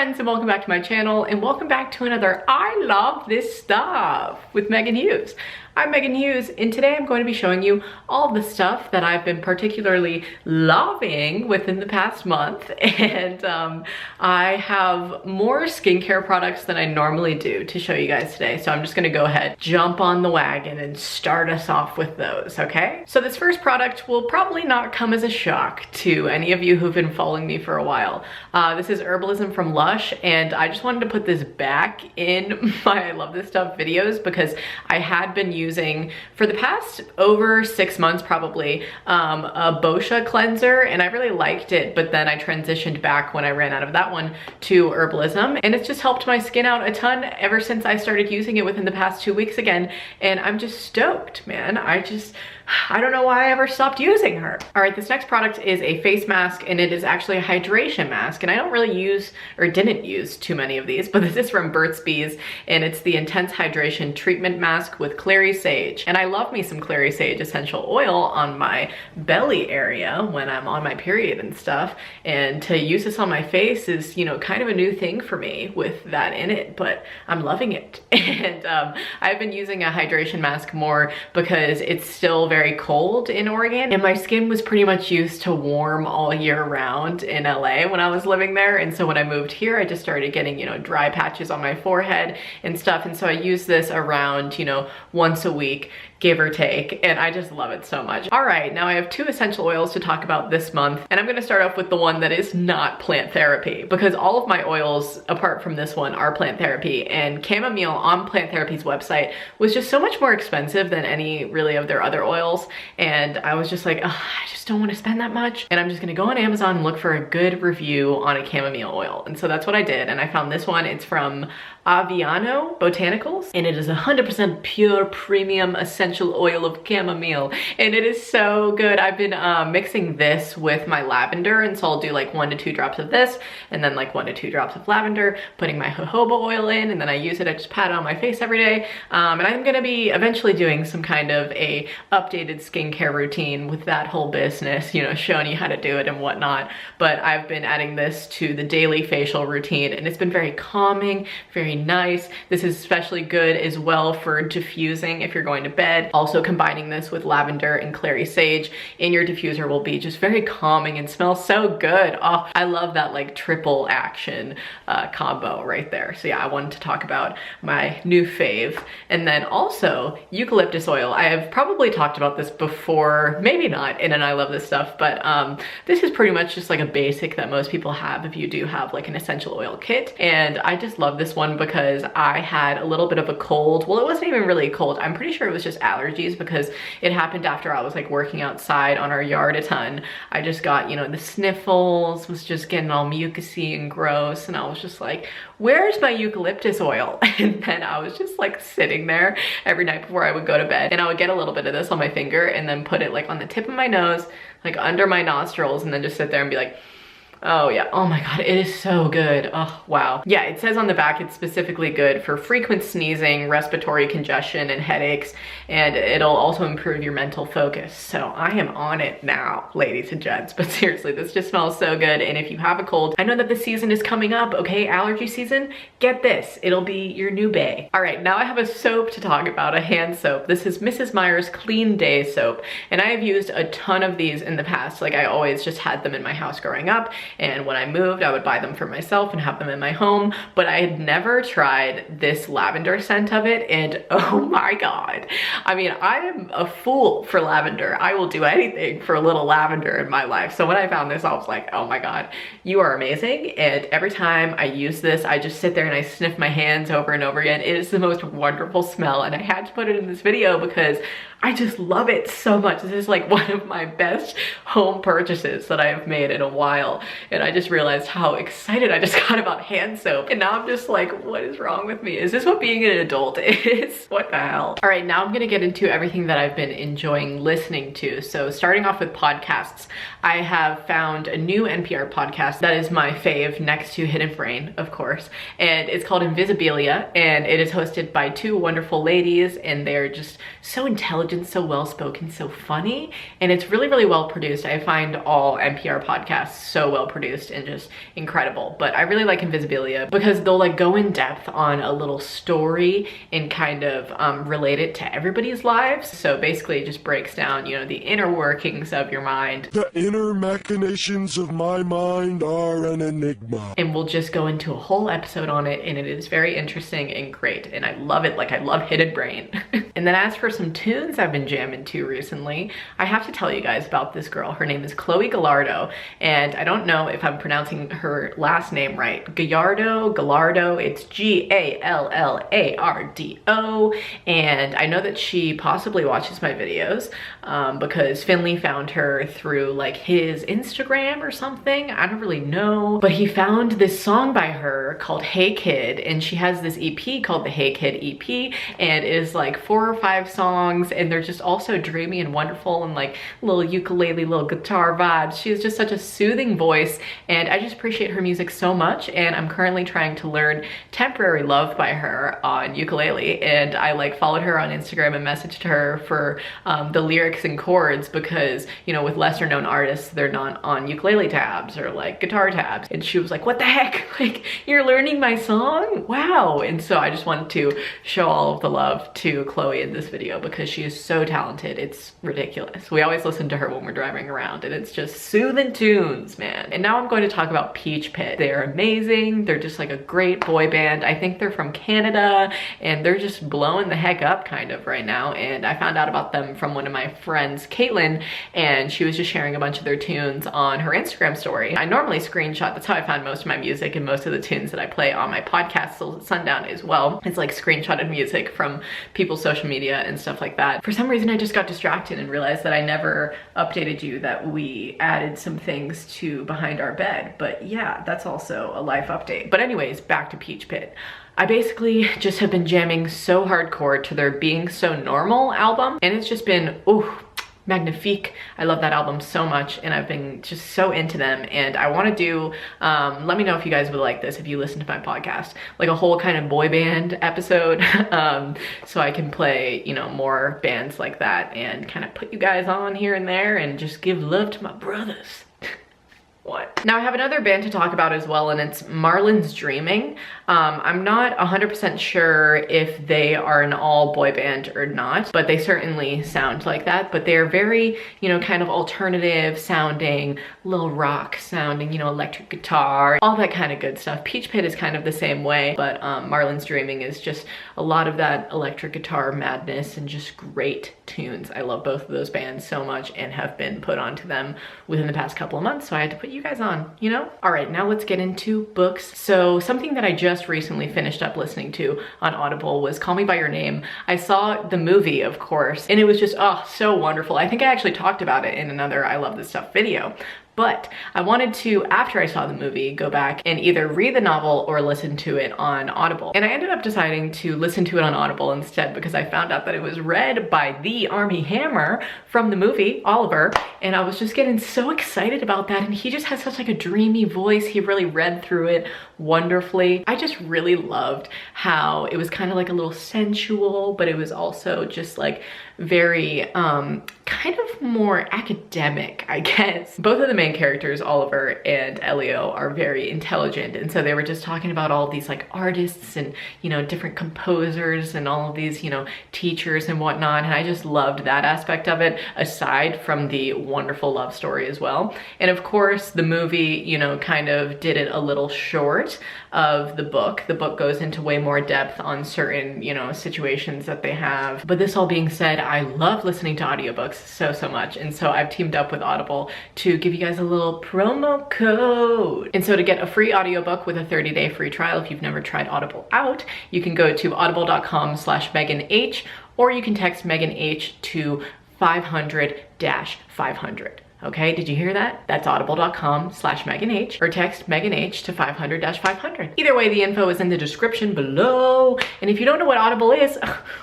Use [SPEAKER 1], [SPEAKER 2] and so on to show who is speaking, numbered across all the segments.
[SPEAKER 1] friends, and welcome back to my channel, and welcome back to another I Love This Stuff with Meghan Hughes. I'm Meghan Hughes, and today I'm going to be showing you all the stuff that I've been particularly loving within the past month. And I have more skincare products than I normally do to show you guys today. So I'm just gonna go ahead, jump on the wagon and start us off with those, okay? So this first product will probably not come as a shock to any of you who've been following me for a while. This is Herbalism from Lush, and I just wanted to put this back in my I Love This Stuff videos because I had been using for the past over 6 months probably a Boscia cleanser, and I really liked it, but then I transitioned back when I ran out of that one to Herbalism, and it's just helped my skin out a ton ever since I started using it within the past 2 weeks again, and I'm just stoked, man. I don't know why I ever stopped using her. All right, this next product is a face mask, and it is actually a hydration mask, and I don't really use, or didn't use too many of these, but this is from Burt's Bees, and it's the Intense Hydration Treatment Mask with Clary Sage. And I love me some Clary Sage essential oil on my belly area when I'm on my period and stuff, and to use this on my face is, you know, kind of a new thing for me with that in it, but I'm loving it. And I've been using a hydration mask more because it's still very cold in Oregon, and my skin was pretty much used to warm all year round in LA when I was living there. And so when I moved here, I just started getting, you know, dry patches on my forehead and stuff. And so I use this around, you know, once a week, give or take, and I just love it so much. All right, now I have 2 essential oils to talk about this month, and I'm gonna start off with the one that is not plant therapy, because all of my oils, apart from this one, are plant therapy, and chamomile on Plant Therapy's website was just so much more expensive than any really of their other oils, and I was just like, I just don't want to spend that much, and I'm just gonna go on Amazon and look for a good review on a chamomile oil. And so that's what I did, and I found this one. It's from Aviano Botanicals, and it is 100% pure premium essential oil of chamomile, and it is so good. I've been mixing this with my lavender, and so I'll do like 1 to 2 drops of this, and then like 1 to 2 drops of lavender, putting my jojoba oil in, and then I use it. I just pat it on my face every day, and I'm gonna be eventually doing some kind of a updated skincare routine with that whole business, you know, showing you how to do it and whatnot. But I've been adding this to the daily facial routine, and it's been very calming, very nice. This is especially good as well for diffusing if you're going to bed. Also combining this with lavender and clary sage in your diffuser will be just very calming and smells so good. Oh, I love that like triple action combo right there. So yeah, I wanted to talk about my new fave. And then also eucalyptus oil. I have probably talked about this before, maybe not in an I Love This Stuff, but this is pretty much just like a basic that most people have if you do have like an essential oil kit. And I just love this one because I had a little bit of a cold. Well, it wasn't even really a cold. I'm pretty sure it was just allergies because it happened after I was like working outside on our yard a ton. I just got, you know, the sniffles, was just getting all mucousy and gross, and I was just like, where's my eucalyptus oil? And then I was just like sitting there every night before I would go to bed, and I would get a little bit of this on my finger and then put it like on the tip of my nose, like under my nostrils, and then just sit there and be like, oh yeah, oh my god, it is so good. Oh wow. Yeah, it says on the back it's specifically good for frequent sneezing, respiratory congestion, and headaches, and it'll also improve your mental focus. So I am on it now, ladies and gents. But seriously, this just smells so good. And if you have a cold, I know that the season is coming up, okay, allergy season, get this, it'll be your new bae. All right, now I have a soap to talk about, a hand soap. This is Mrs. Meyer's Clean Day soap, and I have used a ton of these in the past. Like I always just had them in my house growing up, and when I moved, I would buy them for myself and have them in my home, but I had never tried this lavender scent of it, and oh my god. I mean, I am a fool for lavender. I will do anything for a little lavender in my life. So when I found this, I was like, oh my god, you are amazing. And every time I use this, I just sit there and I sniff my hands over and over again. It is the most wonderful smell, and I had to put it in this video because I just love it so much. This is like one of my best home purchases that I have made in a while. And I just realized how excited I just got about hand soap. And now I'm just like, what is wrong with me? Is this what being an adult is? What the hell? All right, now I'm gonna get into everything that I've been enjoying listening to. So starting off with podcasts, I have found a new NPR podcast that is my fave next to Hidden Brain, of course. And it's called Invisibilia, and it is hosted by 2 wonderful ladies, and they're just so intelligent intelligent, so well-spoken, so funny, and it's really, really well produced. I find all NPR podcasts so well produced and just incredible. But I really like Invisibilia because they'll like go in depth on a little story and kind of relate it to everybody's lives. So basically it just breaks down, you know, the inner workings of your mind.
[SPEAKER 2] The inner machinations of my mind are an enigma.
[SPEAKER 1] And we'll just go into a whole episode on it, and it is very interesting and great, and I love it. Like, I love Hidden Brain. And then as for some tunes I've been jamming to recently, I have to tell you guys about this girl. Her name is Chloe Gallardo, and I don't know if I'm pronouncing her last name right. Gallardo, it's Gallardo, and I know that she possibly watches my videos because Finley found her through like his Instagram or something. I don't really know, but he found this song by her called Hey Kid, and she has this EP called the Hey Kid EP, and it is like 4 or 5 songs, and they're just all so dreamy and wonderful, and like little ukulele, little guitar vibes. She has just such a soothing voice, and I just appreciate her music so much. And I'm currently trying to learn Temporary Love by her on ukulele, and I like followed her on Instagram and messaged her for the lyrics and chords, because, you know, with lesser known artists, they're not on ukulele tabs or like guitar tabs. And she was like, what the heck? Like, you're learning my song? Wow. And so I just wanted to show all of the love to Chloe in this video because she is so talented. It's ridiculous. We always listen to her when we're driving around, and it's just soothing tunes, man. And now I'm going to talk about Peach Pit. They're amazing. They're just like a great boy band. I think they're from Canada, and they're just blowing the heck up kind of right now. And I found out about them from one of my friends, Caitlin, and she was just sharing a bunch of their tunes on her Instagram story. I normally screenshot. That's how I find most of my music and most of the tunes that I play on my podcast, Souls at Sundown, as well. It's like screenshotted music from people's social media and stuff like that. For some reason, I just got distracted and realized that I never updated you that we added some things to Behind Our Bed. But yeah, that's also a life update. But anyways, back to Peach Pit. I basically just have been jamming so hardcore to their Being So Normal album, and it's just been, ooh, magnifique. I love that album so much, and I've been just so into them. And I want to do, let me know if you guys would like this, if you listen to my podcast, like a whole kind of boy band episode, so I can play, you know, more bands like that and kind of put you guys on here and there and just give love to my brothers. What? Now I have another band to talk about as well, and it's Marlin's Dreaming. I'm not 100% sure if they are an all boy band or not, but they certainly sound like that. But they're very, you know, kind of alternative sounding, little rock sounding, you know, electric guitar, all that kind of good stuff. Peach Pit is kind of the same way, but Marlin's Dreaming is just a lot of that electric guitar madness and just great tunes. I love both of those bands so much and have been put onto them within the past couple of months, so I had to put you guys on, you know? All right, now let's get into books. So something that I just recently finished up listening to on Audible was Call Me By Your Name. I saw the movie, of course, and it was just, oh, so wonderful. I think I actually talked about it in another I Love This Stuff video. But I wanted to, after I saw the movie, go back and either read the novel or listen to it on Audible. And I ended up deciding to listen to it on Audible instead because I found out that it was read by the Armie Hammer from the movie, Oliver. And I was just getting so excited about that. And he just has such like a dreamy voice. He really read through it wonderfully. I just really loved how it was kind of like a little sensual, but it was also just like very kind of more academic, I guess. Both of the main characters, Oliver and Elio, are very intelligent, and so they were just talking about all these like artists and, you know, different composers and all of these, you know, teachers and whatnot, and I just loved that aspect of it, aside from the wonderful love story as well. And of course the movie, you know, kind of did it a little short of the book. The book goes into way more depth on certain, you know, situations that they have. But this all being said, I love listening to audiobooks so much, and so I've teamed up with Audible to give you guys a little promo code. And so to get a free audiobook with a 30-day free trial, if you've never tried Audible out, you can go to audible.com/MeghanH, or you can text Meghan H to 500-500. Okay, did you hear that? That's audible.com/MeghanH, or text MeghanH to 500-500. Either way, the info is in the description below. And if you don't know what Audible is,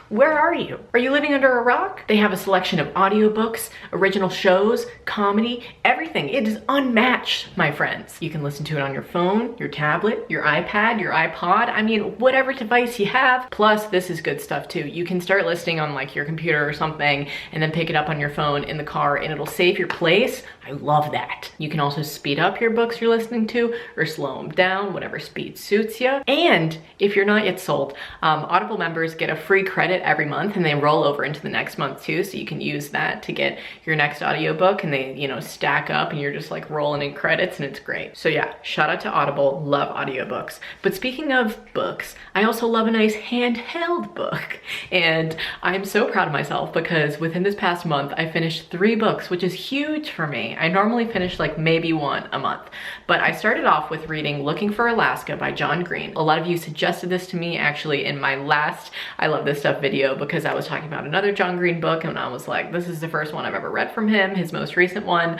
[SPEAKER 1] where are you? Are you living under a rock? They have a selection of audiobooks, original shows, comedy, everything. It is unmatched, my friends. You can listen to it on your phone, your tablet, your iPad, your iPod. I mean, whatever device you have. Plus, this is good stuff too. You can start listening on like your computer or something and then pick it up on your phone in the car and it'll save your place. I love that. You can also speed up your books you're listening to or slow them down, whatever speed suits you. And if you're not yet sold, Audible members get a free credit every month and they roll over into the next month too. So you can use that to get your next audiobook and they, you know, stack up and you're just like rolling in credits and it's great. So yeah, shout out to Audible, love audiobooks. But speaking of books, I also love a nice handheld book. And I'm so proud of myself because within this past month, I finished 3 books, which is huge for me. I normally finish like maybe 1 a month, but I started off with reading Looking for Alaska by John Green. A lot of you suggested this to me actually in my last I Love This Stuff video because I was talking about another John Green book and I was like, this is the first one I've ever read from him. His most recent one,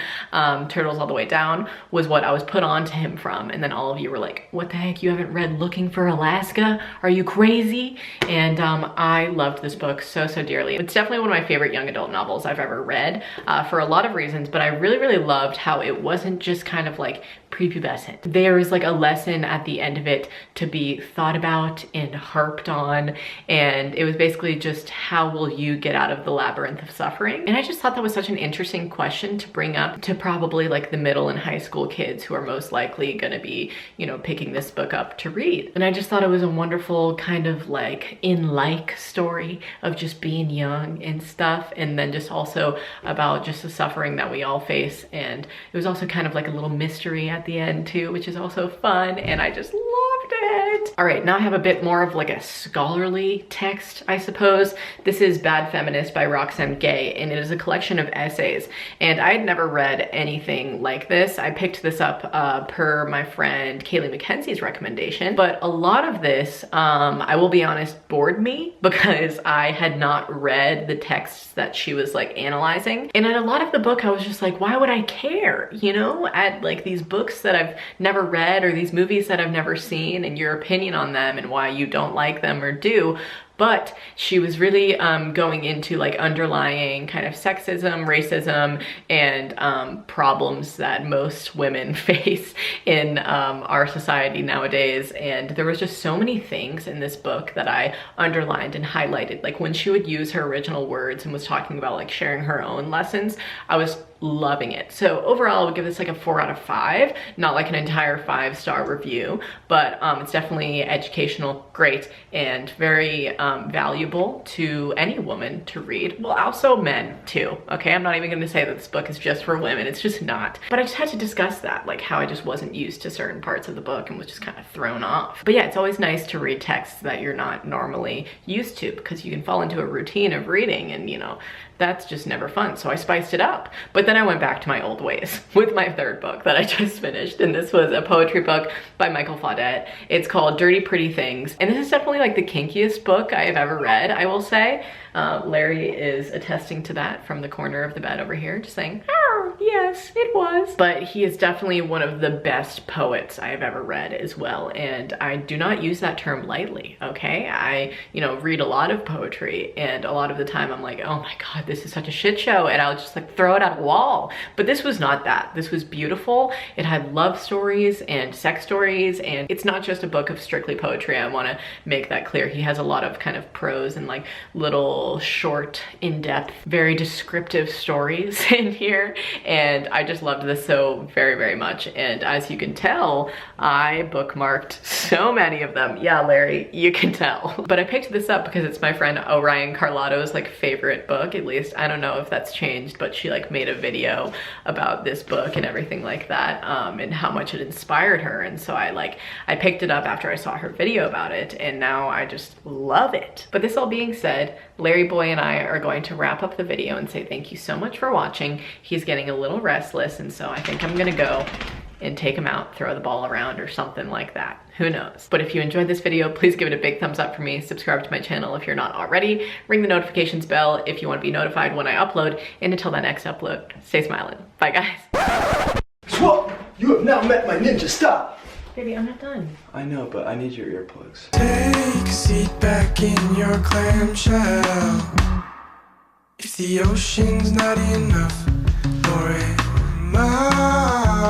[SPEAKER 1] Turtles All the Way Down, was what I was put on to him from. And then all of you were like, what the heck, you haven't read Looking for Alaska? Are you crazy? And I loved this book so dearly. It's definitely one of my favorite young adult novels I've ever read for a lot of reasons, but I really loved how it wasn't just kind of like prepubescent. There is like a lesson at the end of it to be thought about and harped on, and it was basically just how will you get out of the labyrinth of suffering. And I just thought that was such an interesting question to bring up to probably like the middle and high school kids who are most likely gonna be, you know, picking this book up to read. And I just thought it was a wonderful kind of like in-like story of just being young and stuff, and then just also about just the suffering that we all face. And it was also kind of like a little mystery at the end too, which is also fun, and I just loved it. All right, now I have a bit more of like a scholarly text, I suppose. This is Bad Feminist by Roxanne Gay, and it is a collection of essays, and I had never read anything like this. I picked this up per my friend Kaylee McKenzie's recommendation, but a lot of this, I will be honest, bored me because I had not read the texts that she was like analyzing. And at a lot of the book, I was just like, why would I care? You know, at like these books that I've never read or these movies that I've never seen and your opinion on them and why you don't like them or do. But she was really going into like underlying kind of sexism, racism, and problems that most women face in our society nowadays. And there was just so many things in this book that I underlined and highlighted. Like when she would use her original words and was talking about like sharing her own lessons, I was loving it. So overall, I would give this like a 4 out of 5, not like an entire 5-star review, but it's definitely educational, great, and very valuable to any woman to read. Well, also men too, okay? I'm not even gonna say that this book is just for women, it's just not. But I just had to discuss that, like how I just wasn't used to certain parts of the book and was just kind of thrown off. But yeah, it's always nice to read texts that you're not normally used to because you can fall into a routine of reading and, you know, that's just never fun. So I spiced it up. But then I went back to my old ways with my 3rd book that I just finished. And this was a poetry book by Michael Faudet. It's called Dirty Pretty Things. And this is definitely like the kinkiest book I have ever read, I will say. Larry is attesting to that from the corner of the bed over here, just saying, oh, yes, it was. But he is definitely one of the best poets I have ever read as well. And I do not use that term lightly, okay? I, you know, read a lot of poetry and a lot of the time I'm like, oh my God, this is such a shit show. And I'll just like throw it at a wall. But this was not that. This was beautiful. It had love stories and sex stories. And it's not just a book of strictly poetry. I want to make that clear. He has a lot of kind of prose and like little short, in-depth, very descriptive stories in here, and I just loved this so very much. And as you can tell, I bookmarked so many of them. Yeah, Larry, you can tell. But I picked this up because it's my friend Orion Carlotto's like favorite book, at least. I don't know if that's changed, but she like made a video about this book and everything like that, and how much it inspired her. And so I picked it up after I saw her video about it, and now I just love it. But this all being said, Larry Boy and I are going to wrap up the video and say thank you so much for watching. He's getting a little restless, and so I think I'm gonna go and take them out, throw the ball around or something like that. Who knows? But if you enjoyed this video, please give it a big thumbs up for me. Subscribe to my channel if you're not already. Ring the notifications bell if you want to be notified when I upload. And until that next upload, stay smiling. Bye guys.
[SPEAKER 3] Swap! You have now met my ninja. Stop!
[SPEAKER 1] Baby, I'm not done.
[SPEAKER 3] I know, but I need your earplugs.
[SPEAKER 4] Take a seat back in your clamshell. If the ocean's not enough, nor am I.